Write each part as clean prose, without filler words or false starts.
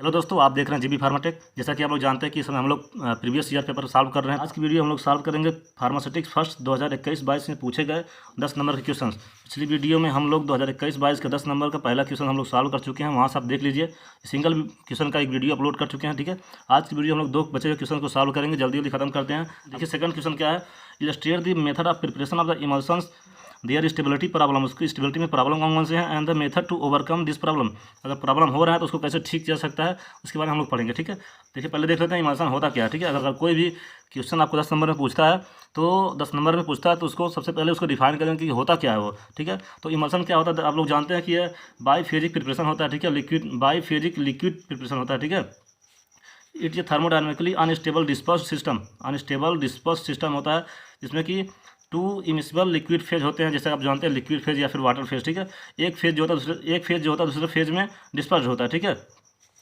Hello दोस्तों, आप देख रहे हैं जीबी फार्माटेक। जैसा कि आप लोग जानते हैं कि इस समय हम लोग प्रीवियस ईयर पेपर सॉल्व कर रहे हैं। आज की वीडियो हम लोग सॉल्व करेंगे फार्मास्यूटिक्स फर्स्ट 2021-22 में पूछे गए 10 नंबर के क्वेश्चंस। पिछली वीडियो में हम लोग 2021-22 के 10 नंबर का पहला क्वेश्चन हम लोग सॉल्व कर चुके हैं, वहाँ से आप देख लीजिए। सिंगल क्वेश्चन का एक वीडियो अपलोड कर चुके हैं, ठीक है। आज की वीडियो हम लोग 2 बचे हुए क्वेश्चन को सॉल्व करेंगे, जल्दी जल्दी खत्म करते हैं। देखिए सेकंड क्वेश्चन क्या है, illustrate the method of preparation of the emulsions their stability problem. उसकी स्टेबिलिटी में प्रॉब्लम कौन कौन से हैं and the method to overcome this problem. अगर प्रॉब्लम हो रहा है तो उसको कैसे ठीक किया जा सकता है, उसके बारे में हम लोग पढ़ेंगे, ठीक है। देखिए पहले देख लेते हैं इमल्शन होता क्या है, ठीक है। अगर कोई भी क्वेश्चन आपको 10 नंबर में पूछता है तो 10 नंबर में पूछता है तो उसको सबसे पहले उसको डिफाइन करें कि होता क्या है वो, ठीक है। तो इमल्शन क्या होता है आप लोग जानते हैं कि ये बाईफेजिक प्रिपरेशन होता है, ठीक है। लिक्विड बाईफेजिक लिक्विड प्रिपरेशन होता है, ठीक है। It's a thermodynamically unstable disperse system. Unstable disperse system होता है जिसमें कि 2 इमिसिबल लिक्विड फेज होते हैं, जैसे आप जानते हैं लिक्विड फेज या फिर वाटर फेज, ठीक है। एक फेज जो होता है दूसरे फेज में डिस्पर्स होता है, ठीक है।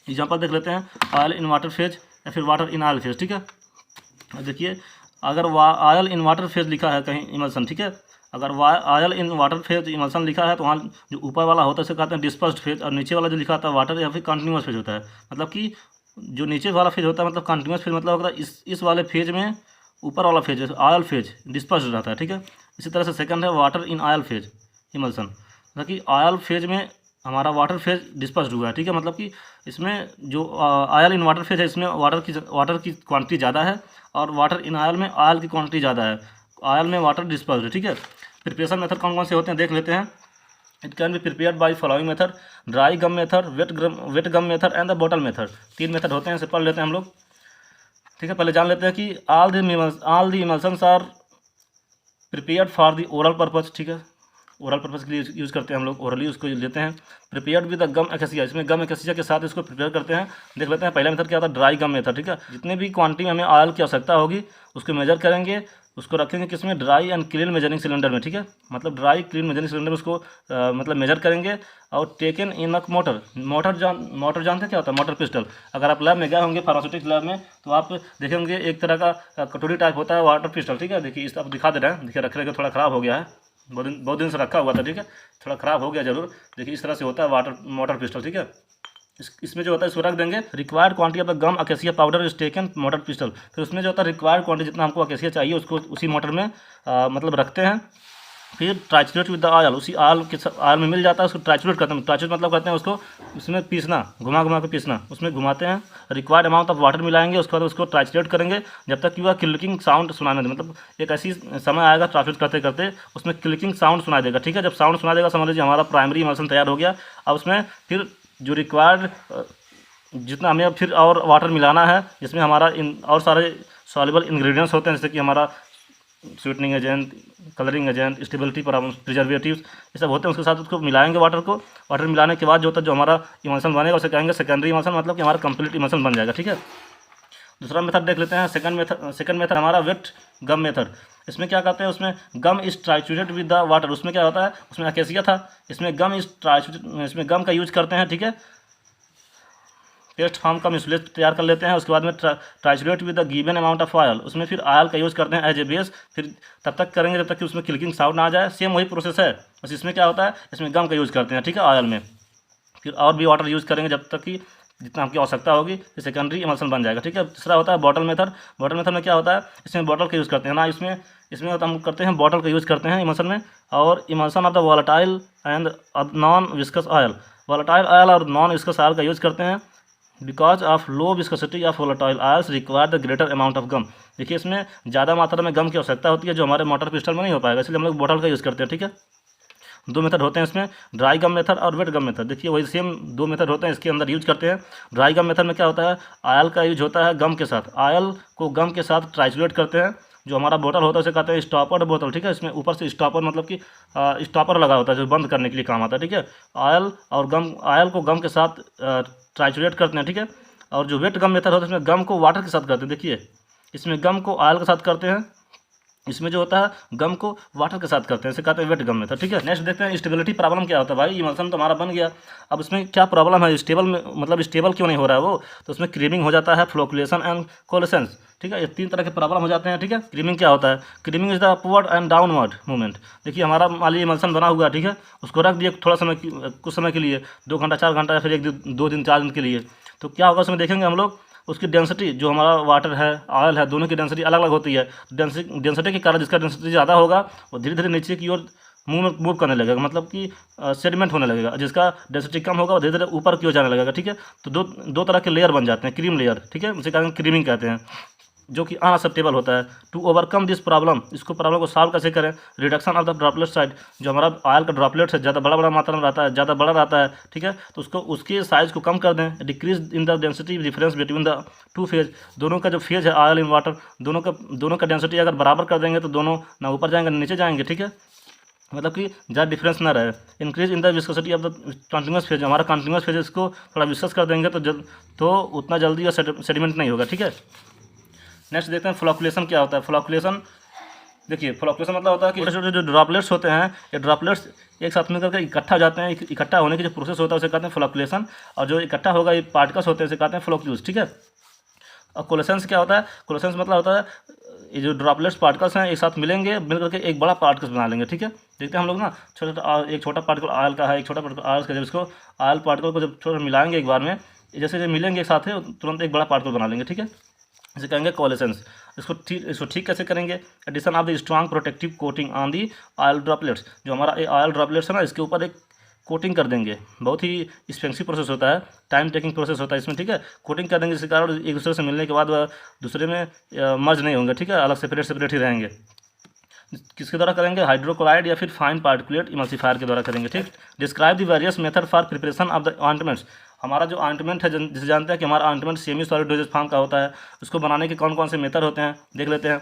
एग्जांपल देख लेते हैं, ऑयल इन वाटर फेज या फिर वाटर इन ऑयल फेज, ठीक है। देखिए अगर ऑयल इन वाटर फेज लिखा है कहीं इमल्सन, ठीक है। अगर oil in water phase emulsion लिखा है तो वहाँ जो ऊपर वाला होता है उसे कहते हैं डिस्पर्स्ड फेज, और नीचे वाला जो लिखा होता है वाटर या फिर कंटिन्यूस फेज होता है। मतलब कि जो नीचे वाला फेज होता है मतलब कंटिन्यूस फेज मतलब होता है इस वाले फेज में ऊपर वाला फेज ऑयल फेज डिस्पर्स रहता है, ठीक है। इसी तरह से सेकंड है water in oil phase emulsion, मतलब कि ऑयल फेज में हमारा वाटर फेज डिस्पर्स हुआ है, ठीक है। मतलब कि इसमें जो ऑयल इन वाटर फेज है इसमें वाटर की क्वांटिटी ज़्यादा है और वाटर इन ऑयल में ऑयल की क्वांटिटी ज़्यादा है। ऑयल में वाटर डिस्पर्स है, ठीक है। प्रिपरेशन मेथड कौन कौन से होते हैं देख लेते हैं। It can be prepared by following method, dry gum method, wet gum method and the bottle method. 3 method होते हैं, इसे पढ़ लेते हैं हम लोग, ठीक है। पहले जान लेते हैं कि all the emulsions are prepared for the oral purpose, ठीक है। ओरल पर्पज के लिए यूज़ करते हैं हम लोग, ओरली उसको लेते हैं। Prepared with the gum acacia, इसमें गम एकेसिया के साथ इसको प्रिपेयर करते हैं। देख लेते हैं पहला मेथड क्या होता है, ड्राई गम मेथड, ठीक है। जितने भी क्वांटिटी में हमें ऑयल की आवश्यकता होगी उसको मेजर करेंगे, उसको रखेंगे किसमें, dry and clean measuring cylinder में, ठीक है। मतलब ड्राई क्लीन मेजरिंग सिलेंडर में उसको मतलब मेजर करेंगे और टेकन इन अ मोटर जानते हैं क्या होता है, मोटर पिस्टल। अगर आप लैब में गए होंगे फार्मास्यूटिक्स लैब में तो आप देखेंगे एक तरह का कटोरी टाइप होता है वाटर पिस्टल, ठीक है। देखिए इस आप दिखा दे रहे हैं, देखिए रखे थोड़ा ख़राब हो गया है, बहुत दिन से रखा हुआ था, ठीक है। थोड़ा ख़राब हो गया जरूर। देखिए इस तरह से होता है मोटर पिस्टल, ठीक है। इसमें जो होता है इसको रख देंगे। Required quantity of the gum acacia powder is taken mortar pestle. फिर उसमें जो होता है रिक्वायर्ड क्वांटिटी जितना हमको अकेसिया चाहिए उसको उसी मोटर में मतलब रखते हैं। फिर ट्राइचुरेट विद द ऑयल, उसी ऑयल में मिल जाता है, उसको ट्राइचुरेट करते हैं। ट्राइचुरेट मतलब करते हैं उसको उसमें पीसना, घुमा के पीसना, उसमें घुमाते हैं। रिक्वायर्ड अमाउंट ऑफ वाटर मिलाएंगे, उसके बाद उसको ट्राइचुरेट करेंगे जब तक कि वह क्लिकिंग साउंड सुनाने दे। मतलब एक ऐसी समय आएगा ट्राइचुरेट करते करते उसमें क्लिकिंग साउंड सुनाई देगा, ठीक है। जब साउंड सुना देगा समझ लीजिए हमारा प्राइमरी इमल्शन तैयार हो गया। अब उसमें फिर जो रिक्वायर्ड जितना हमें फिर और वाटर मिलाना है, जिसमें हमारा और सारे सॉल्युबल इंग्रेडिएंट्स होते हैं, जैसे कि हमारा sweetening agent, colouring agent, stability preservatives, ये सब होते हैं। उसके साथ उसको मिलाएंगे वाटर मिलाने के बाद जो होता है जो हमारा इमल्शन बनेगा उसे कहेंगे सेकेंडरी इमल्शन, मतलब कि हमारा कंप्लीट इमल्शन बन जाएगा, ठीक है। दूसरा मेथड देख लेते हैं, सेकंड मेथड हमारा वेट गम मेथड। इसमें क्या कहते हैं, उसमें gum is triturate with the water. उसमें क्या होता है, उसमें अकेसिया था, इसमें गम इज ट्राइचुरेट, इसमें गम का यूज करते हैं, ठीक है। पेस्ट फॉर्म का मिसलेट तैयार कर लेते हैं। उसके बाद में ट्राइचुरेट with the given amount of oil, उसमें फिर ऑयल का यूज़ करते हैं एज ए बेस। फिर तब तक करेंगे जब तक कि उसमें क्लिकिंग साउंड ना आ जाए। सेम वही प्रोसेस है, बस इसमें क्या होता है, इसमें गम का यूज़ करते हैं, ठीक है, ऑयल में। फिर और भी वाटर यूज़ करेंगे जब तक कि जितना हमकी आवश्यकता होगी, तो सेकेंडरी इमल्शन बन जाएगा, ठीक है। तीसरा होता है बॉटल मेथड। बॉटल मेथड में क्या होता है, इसमें बॉटल का यूज़ करते हैं ना, इसमें हम करते हैं बॉटल का यूज़ करते हैं इमल्शन में। और emulsion of the volatile and non viscous oil, volatile oil और नॉन विस्कस ऑयल का यूज़ करते हैं। Because of low viscosity of volatile oils require the greater amount of gum. देखिए इसमें ज़्यादा मात्रा में गम की आवश्यकता होती है जो हमारे मोटर पिस्टल में नहीं हो पाएगा, इसलिए हम लोग बॉटल का यूज़ करते हैं, ठीक है। 2 मेथड होते हैं इसमें, ड्राई गम मेथड और वेट गम मेथड। देखिए वही सेम 2 मेथड होते हैं, इसके अंदर यूज करते हैं। ड्राई गम मेथड में क्या होता है, ऑयल का यूज होता है गम के साथ, ऑयल को गम के साथ ट्राइचुरेट करते हैं। जो हमारा बोतल होता है उसे कहते हैं स्टॉपर बोतल, ठीक है। इसमें ऊपर से स्टॉपर मतलब कि स्टॉपर लगा होता है जो बंद करने के लिए काम आता है, ठीक है। ऑयल को गम के साथ ट्राइचुरेट करते हैं, ठीक है। और जो वेट गम मेथड होता है इसमें गम को वाटर के साथ करते हैं। देखिए इसमें गम को ऑयल के साथ करते हैं, इसमें जो होता है गम को वाटर के साथ करते हैं, इसे कहते हैं वेट गम मेथड, ठीक है। नेक्स्ट देखते हैं स्टेबिलिटी प्रॉब्लम क्या होता है। भाई इमल्शन तो हमारा बन गया, अब उसमें क्या प्रॉब्लम है, स्टेबल में मतलब स्टेबल क्यों नहीं हो रहा है वो, तो उसमें क्रीमिंग हो जाता है, फ्लोकुलेशन एंड कोलेसेंस, ठीक है। ये 3 तरह के प्रॉब्लम हो जाते हैं, ठीक है। क्रीमिंग क्या होता है, creaming is the upward and downward movement. देखिए हमारा मान लीजिए इमल्शन बना हुआ है, ठीक है, उसको रख दिए थोड़ा समय कुछ समय के लिए, 2 घंटा 4 घंटा या फिर 1 2 दिन 4 दिन के लिए, तो क्या होगा उसमें देखेंगे हम लोग, उसकी डेंसिटी जो हमारा वाटर है, ऑयल है, दोनों की डेंसिटी अलग अलग होती है। डेंसिटी के कारण जिसका डेंसिटी ज़्यादा होगा वो धीरे धीरे नीचे की ओर मूव करने लगेगा, मतलब कि सेडिमेंट होने लगेगा। जिसका डेंसिटी कम होगा वो धीरे धीरे ऊपर की ओर जाने लगेगा, ठीक है। तो दो तरह के लेयर बन जाते हैं, क्रीम लेयर, ठीक है, उसे क्रीमिंग कहते हैं, जो कि अनएक्सेप्टेबल होता है। टू ओवरकम दिस प्रॉब्लम, इसको प्रॉब्लम को सॉल्व कैसे करें, reduction of the droplet size, जो हमारा ऑयल का ड्रॉपलेट्स है ज़्यादा बड़ा मात्रा में रहता है, ज़्यादा बड़ा रहता है, ठीक है, तो उसको उसके साइज़ को कम कर दें। Decrease in the density difference between the two phase, दोनों का जो फेज है ऑयल इन वाटर, दोनों का डेंसिटी अगर बराबर कर देंगे तो दोनों ना ऊपर जाएंगे ना नीचे जाएंगे, ठीक है, मतलब कि ज़्यादा डिफरेंस ना रहे। Increase in the viscosity of the continuous phase, हमारा कंटिन्यूस फेज इसको थोड़ा विस्कस कर देंगे तो उतना जल्दी और सेडिमेंट नहीं होगा, ठीक है। नेक्स्ट देखते हैं फ्लॉकुलेशन क्या होता है। फ्लॉकुलेशन देखिए, फ्लॉकुलेशन मतलब होता है कि छोटे छोटे जो ड्रॉपलेट्स होते हैं, ये ड्रॉपलेट्स एक साथ मिलकर के इकट्ठा हो जाते हैं। इकट्ठा होने की जो प्रोसेस होता है उसे कहते हैं फ्लॉकुलेशन, और जो इकट्ठा होगा ये पार्टिकल्स होते हैं इसे कहते हैं फ्लॉक्यूल्स, ठीक है। और कोलेसेंस क्या होता है, कोलेसेंस मतलब होता है ये जो ड्रॉपलेट्स पार्टिकल्स हैं एक साथ मिलेंगे, मिल करके एक बड़ा पार्टिकल्स बना लेंगे, ठीक है। देखते हैं हम लोग ना, एक छोटा पार्टिकल ऑयल का है, एक छोटा पार्टिकल ऑयल का, जब इसको ऑयल पार्टिकल को जब थोड़ा मिलाएंगे एक बार में, जैसे जब मिलेंगे एक साथ है तुरंत एक बड़ा पार्टिकल बना लेंगे, ठीक है, इसे कहेंगे कोलेसेंस। इसको ठीक कैसे करेंगे, addition of the strong protective coating on the oil droplets, जो हमारा ये ऑयल ड्रॉपलेट्स है ना इसके ऊपर एक कोटिंग कर देंगे। बहुत ही एक्सपेंसिव प्रोसेस होता है, टाइम टेकिंग प्रोसेस होता है इसमें, ठीक है। कोटिंग कर देंगे जिसके कारण एक दूसरे से मिलने के बाद वह दूसरे में मर्ज नहीं होंगे, ठीक है, अलग सेपरेट ही रहेंगे। किसके द्वारा करेंगे, हाइड्रोक्लोराइड या फिर फाइन पार्टिकुलेट इमल्सिफायर के द्वारा करेंगे, ठीक। Describe the various method for preparation of the ointments, हमारा जो ऑइंटमेंट है जिसे जानते हैं कि हमारा ointment semi solid doses form का होता है, उसको बनाने के कौन कौन से मेथड होते हैं देख लेते हैं।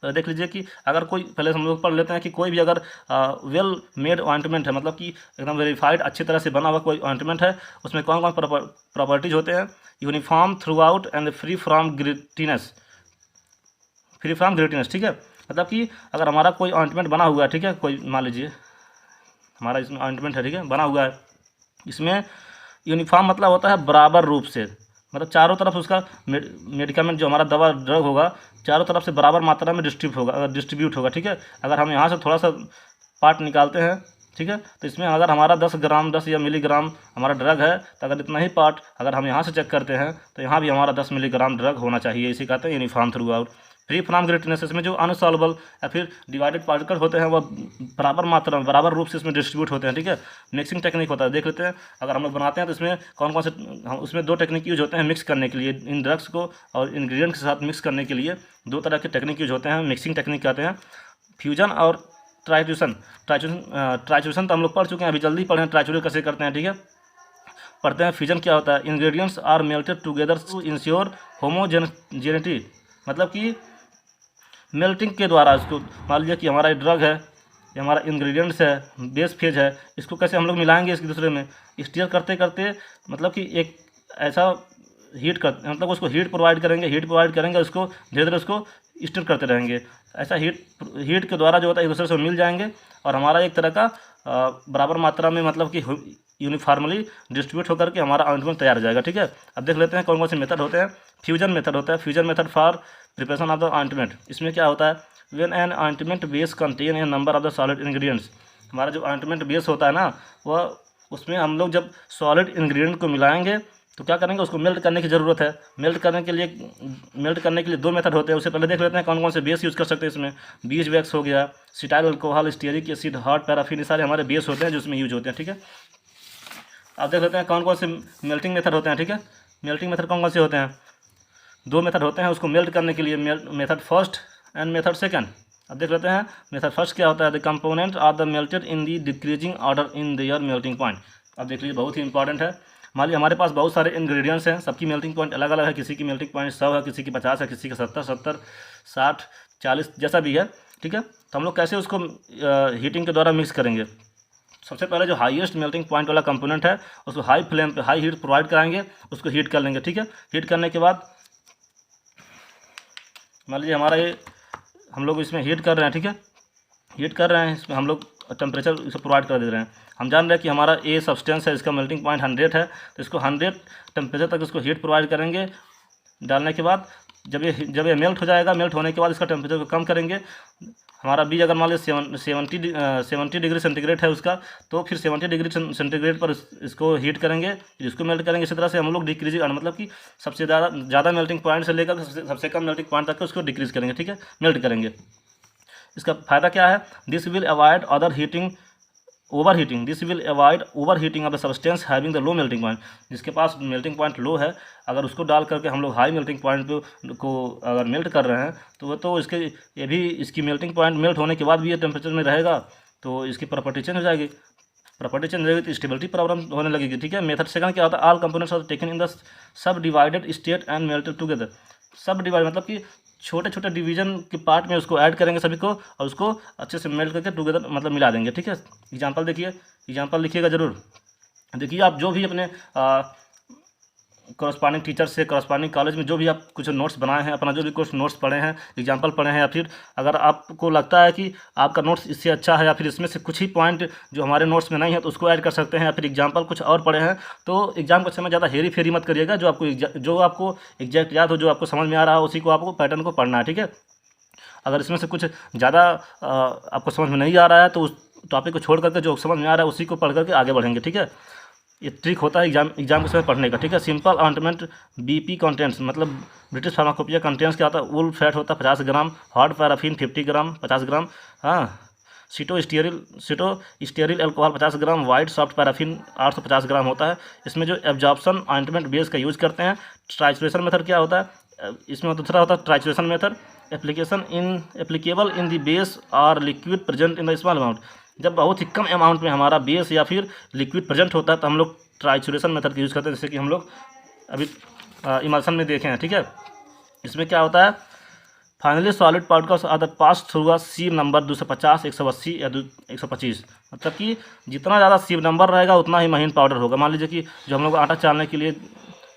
तो देख लीजिए कि अगर कोई, पहले हम लोग पढ़ लेते हैं कि कोई भी अगर वेल मेड ऑइंटमेंट है, मतलब कि एकदम वेरीफाइड अच्छी तरह से बना हुआ कोई ऑइंटमेंट है, उसमें कौन कौन प्रॉपर्टीज होते हैं, uniform through out and free from grittiness, ठीक है। मतलब कि अगर हमारा कोई ऑइंटमेंट बना हुआ है, ठीक है, कोई मान लीजिए हमारा इसमें ऑइंटमेंट है, ठीक है, बना हुआ है, इसमें यूनिफॉर्म मतलब होता है बराबर रूप से, मतलब चारों तरफ उसका मेडिकामेंट जो हमारा दवा ड्रग होगा चारों तरफ से बराबर मात्रा में डिस्ट्रीब्यूट होगा, ठीक है। अगर हम यहाँ से थोड़ा सा पार्ट निकालते हैं, ठीक है, तो इसमें अगर हमारा 10 या मिलीग्राम हमारा ड्रग है, तो अगर इतना ही पार्ट अगर हम यहाँ से चेक करते हैं तो यहाँ भी हमारा 10 मिलीग्राम ड्रग होना चाहिए, इसी कहते हैं uniform through out. Free from grittiness, इसमें जो अनसॉल्वेबल या फिर डिवाइडेड पार्टिकल होते हैं वह बराबर मात्रा में बराबर रूप से इसमें डिस्ट्रीब्यूट होते हैं, ठीक है। मिक्सिंग टेक्निक होता है, देख लेते हैं। अगर हम लोग बनाते हैं तो इसमें कौन कौन से उसमें 2 टेक्निक यूज होते हैं मिक्स करने के लिए, इन ड्रग्स को और इंग्रेडिएंट के साथ मिक्स करने के लिए 2 तरह के टेक्निक यूज होते हैं, मिक्सिंग टेक्निक कहते हैं, फ्यूजन और ट्राइट्यूशन तो हम लोग पढ़ चुके हैं, अभी जल्दी पढ़ें ट्राइट्यूशन कैसे करते हैं, ठीक है, पढ़ते हैं। फ्यूजन क्या होता है, ingredients are melted together to ensure homogeneity, मतलब कि मेल्टिंग के द्वारा इसको, मान लीजिए कि हमारा ड्रग है, ये हमारा इंग्रेडिएंट्स है, बेस फेज है, इसको कैसे हम लोग मिलाएंगे एक दूसरे में, स्टीयर करते करते, मतलब कि एक ऐसा हीट कर, मतलब उसको हीट प्रोवाइड करेंगे उसको धीरे धीरे उसको स्टीयर करते रहेंगे, ऐसा हीट के द्वारा जो होता है एक दूसरे से मिल जाएंगे और हमारा एक तरह का बराबर मात्रा में, मतलब कि यूनिफॉर्मली डिस्ट्रीब्यूट होकर के हमारा ऑइंटमेंट तैयार हो जाएगा, ठीक है। अब देख लेते हैं कौन कौन से मेथड होते हैं। Fusion method for preparation of the ointment, इसमें क्या होता है, when an ointment base contain a number of the solid ingredients, हमारा जो ऑइंटमेंट बेस होता है ना, वह उसमें हम लोग जब सॉलिड इंग्रेडिएंट को मिलाएंगे तो क्या करेंगे, उसको मेल्ट करने की ज़रूरत है। मेल्ट करने के लिए 2 मेथड होते हैं, उससे पहले देख लेते हैं कौन कौन से बेस यूज़ कर सकते हैं इसमें। बीज वैक्स हो गया, cetyl alcohol, stearic acid, hot paraffin, ये सारे हमारे बेस होते हैं जो उसमें यूज होते हैं, ठीक है। अब देख लेते हैं कौन कौन से मेल्टिंग मेथड होते हैं, ठीक है। मेल्टिंग मेथड कौन कौन से होते हैं, 2 मेथड होते हैं उसको मेल्ट करने के लिए, method first and method second. अब देख लेते हैं मेथड फर्स्ट क्या होता है, the component are the melted in the decreasing order in their melting point. अब देख लीजिए बहुत ही इंपॉर्टेंट है, मान लीजिए हमारे पास बहुत सारे इंग्रेडिएंट्स हैं, सबकी मेल्टिंग पॉइंट अलग अलग है, किसी की मेल्टिंग पॉइंट 100 है, किसी की 50 है, किसी का 70, 60, 40 जैसा भी है, ठीक है। तो हम लोग कैसे उसको हीटिंग के द्वारा मिक्स करेंगे, सबसे पहले जो हाईएस्ट मेल्टिंग पॉइंट वाला कंपोनेंट है उसको हाई फ्लेम पे हाई हीट प्रोवाइड कराएंगे, उसको हीट कर लेंगे, ठीक है। हीट करने के बाद मान लीजिए हमारा ये हम लोग इसमें हीट कर रहे हैं, ठीक है, हीट कर रहे हैं, इसमें हम लोग टेम्परेचर इसे प्रोवाइड कर दे रहे हैं। हम जान रहे हैं कि हमारा ए सब्सटेंस है, इसका मेल्टिंग पॉइंट 100 है, तो इसको 100 टेम्परेचर तक इसको हीट प्रोवाइड करेंगे। डालने के बाद जब ये मेल्ट हो जाएगा, मेल्ट होने के बाद इसका टेम्परेचर को कम करेंगे, हमारा बी अगर मान लीजिए 70 डिग्री सेंटीग्रेड है उसका, तो फिर 70 डिग्री सेंटीग्रेड पर इसको हीट करेंगे, फिर इसको मेल्ट करेंगे। इसी तरह से हम लोग डिक्रीजिंग मतलब कि सबसे ज़्यादा मेल्टिंग पॉइंट से लेकर सबसे कम मेल्टिंग पॉइंट तक उसको डिक्रीज करेंगे, ठीक है, मेल्ट करेंगे। इसका फ़ायदा क्या है? This will avoid other heating over heating, this will avoid over heating of the substance having the low melting point. जिसके पास मेल्टिंग पॉइंट लो है, अगर उसको डाल करके हम लोग हाई मेल्टिंग पॉइंट को अगर मेल्ट कर रहे हैं तो वो तो इसकी मेल्टिंग पॉइंट मेल्ट होने के बाद भी ये टेम्परेचर में रहेगा, तो इसकी प्रॉपर्टी चेंज हो जाएगी। प्रॉपर्टी चेंज हो जाएगी तो स्टेबिलिटी प्रॉब्लम होने लगेगी, ठीक है। मेथड सेकंड क्या होता है? All components are taken in the sub divided state and melted together. Sub divide मतलब कि छोटे छोटे डिवीजन के पार्ट में उसको ऐड करेंगे सभी को, और उसको अच्छे से मेल्ट करके टुगेदर मतलब मिला देंगे, ठीक है। एग्जांपल देखिए, एग्जांपल लिखिएगा ज़रूर। देखिए आप जो भी अपने कॉरस्पॉन्डिंग टीचर से, कॉरस्पॉन्डिंग कॉलेज में जो भी आप कुछ नोट्स बनाए हैं, अपना जो भी कुछ नोट्स पढ़े हैं, एग्जांपल पढ़े हैं, या फिर अगर आपको लगता है कि आपका नोट्स इससे अच्छा है, या फिर इसमें से कुछ ही पॉइंट जो हमारे नोट्स में नहीं है तो उसको ऐड कर सकते हैं, या फिर एग्जांपल कुछ और पढ़े हैं, तो एग्जाम के समय ज़्यादा हेरी फेरी मत करिएगा। जो आपको एग्जैक्ट याद हो, जो आपको समझ में आ रहा हो, उसी को आपको पैटर्न को पढ़ना है, ठीक है। अगर इसमें से कुछ ज़्यादा आपको समझ में नहीं आ रहा है तो उस टॉपिक को छोड़ करके जो समझ में आ रहा है उसी को पढ़ करके आगे बढ़ेंगे, ठीक है। ये ट्रिक होता है एग्जाम के समय पढ़ने का, ठीक है। सिंपल ऑइंटमेंट बीपी कंटेंट्स मतलब ब्रिटिश फार्माकोपिया कंटेंट्स क्या होता है? वुल फैट होता है 50 ग्राम, हॉट पैराफिन 50 ग्राम 50 ग्राम, हाँ, सिटोस्टेरिल अल्कोहल 50 ग्राम, वाइट सॉफ्ट पैराफिन 850 ग्राम होता है। इसमें जो एब्जॉर्प्शन ऑइंटमेंट बेस का यूज करते हैं। ट्राइचुरेशन मेथड क्या होता है? इसमें दूसरा होता है trituration method, applicable in the base और liquid present in the small amount. जब बहुत ही कम अमाउंट में हमारा बेस या फिर लिक्विड प्रेजेंट होता है तो हम लोग ट्राइचुरेशन मेथड का यूज़ करते हैं, जैसे कि हम लोग अभी इमल्सन में देखे हैं, ठीक है। इसमें क्या होता है? Finally solid particles are the pass through a sieve number 250, 180 या 125। मतलब कि जितना ज़्यादा सीव नंबर रहेगा उतना ही महीन पाउडर होगा। मान लीजिए कि जो हम लोग आटा चालने के लिए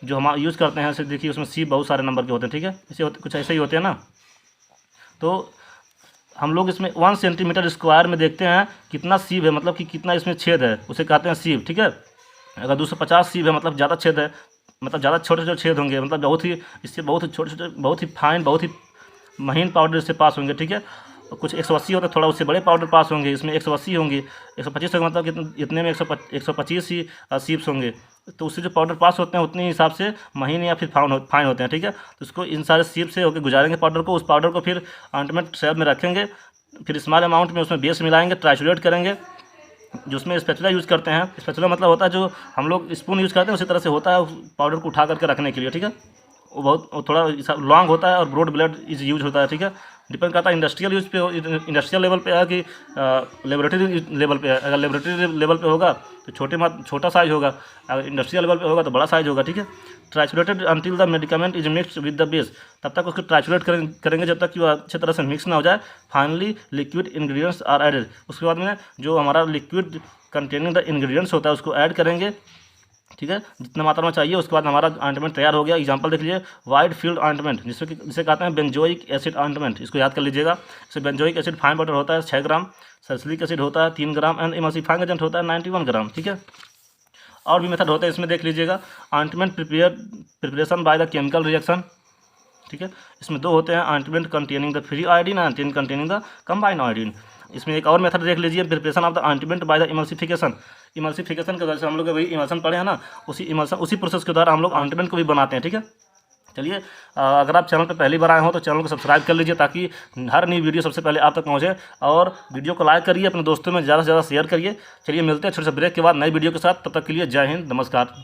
जो हम यूज़ करते हैं, जैसे देखिए उसमें सीव बहुत सारे नंबर के होते हैं, ठीक है, ऐसे कुछ ऐसे ही होते हैं ना। तो हम लोग इसमें 1 सेंटीमीटर स्क्वायर में देखते हैं कितना सीव है, मतलब कि कितना इसमें छेद है, उसे कहते हैं सीव, ठीक है। अगर 250 सीव है मतलब ज़्यादा छेद है, मतलब ज़्यादा छोटे छोटे छेद होंगे, मतलब इससे बहुत ही छोटे छोटे, बहुत ही फाइन, बहुत ही महीन पाउडर इससे पास होंगे, ठीक है। और कुछ 180 होता है, थोड़ा उससे बड़े पाउडर पास होंगे, इसमें 180 होंगे, 125 होगा, मतलब इतने में 125 ही सीव्स होंगे। तो उससे जो पाउडर पास होते हैं उतने हिसाब से महीन या फिर फाइन होते हैं, ठीक है। तो उसको इन सारे सीव से होकर गुजारेंगे पाउडर को। उस पाउडर को फिर ऑइंटमेंट शेल में रखेंगे, फिर स्मॉल अमाउंट में उसमें बेस मिलाएंगे, ट्राइचुरेट करेंगे। जो उसमें स्पैचुला यूज़ करते हैं, स्पैचुला मतलब होता है जो हम लोग स्पून यूज़ करते हैं, उसी तरह से होता है पाउडर को उठा करके रखने के लिए, ठीक है। वो थोड़ा लॉन्ग होता है और ब्रॉड ब्लेड यूज होता है, ठीक है। डिपेंड करता है इंडस्ट्रियल यूज पे, इंडस्ट्रियल लेवल पे है कि लेबोरेटरी लेवल पे है। अगर लेबोरेटरी लेवल पे होगा तो छोटा साइज होगा, अगर इंडस्ट्रियल लेवल पे होगा तो बड़ा साइज होगा, ठीक है। ट्राइचुरेटेड until the medicament is mixed with the base. तब तक उसको ट्राइचुरेट करेंगे जब तक कि वो अच्छे तरह से मिक्स ना हो जाए। Finally liquid ingredients are added. उसके बाद में जो हमारा लिक्विड कंटेनिंग द इंग्रेडिएंट्स होता है उसको ऐड करेंगे, ठीक है, जितना मात्रा में चाहिए। उसके बाद हमारा ऑइंटमेंट तैयार हो गया। एग्जांपल देख लीजिए, वाइड फील्ड ऑइंटमेंट, जिसे कहते हैं बेंजोइक एसिड ऑइंटमेंट। इसको याद कर लीजिएगा। जैसे बेंजोइक एसिड फाइन पाउडर होता है 6 ग्राम, सैलिसिलिक एसिड होता है 3 ग्राम, एंड इमल्सिफाइंग एजेंट होता है 91 ग्राम, ठीक है। और भी मेथड होते हैं इसमें, देख लीजिएगा। Ointment preparation by the chemical reaction, ठीक है। इसमें 2 होते हैं, ointment containing the free iodine and ointment containing the combined iodine. इसमें एक और मेथड देख लीजिए, preparation of the ointment by the emulsification. Emulsification के वजह से हम लोग वही इमल्सन पढ़े हैं ना, उसी प्रोसेस के द्वारा हम लोग ऑइंटमेंट को भी बनाते हैं, ठीक है। चलिए, अगर आप चैनल पर पहली बार आए हो तो चैनल को सब्सक्राइब कर लीजिए ताकि हर नई वीडियो सबसे पहले आप तक पहुंचे। और वीडियो को लाइक करिए, अपने दोस्तों में ज़्यादा से ज़्यादा शेयर करिए। चलिए, मिलते हैं छोटे से ब्रेक के बाद नई वीडियो के साथ। तब तक के लिए जय हिंद, नमस्कार।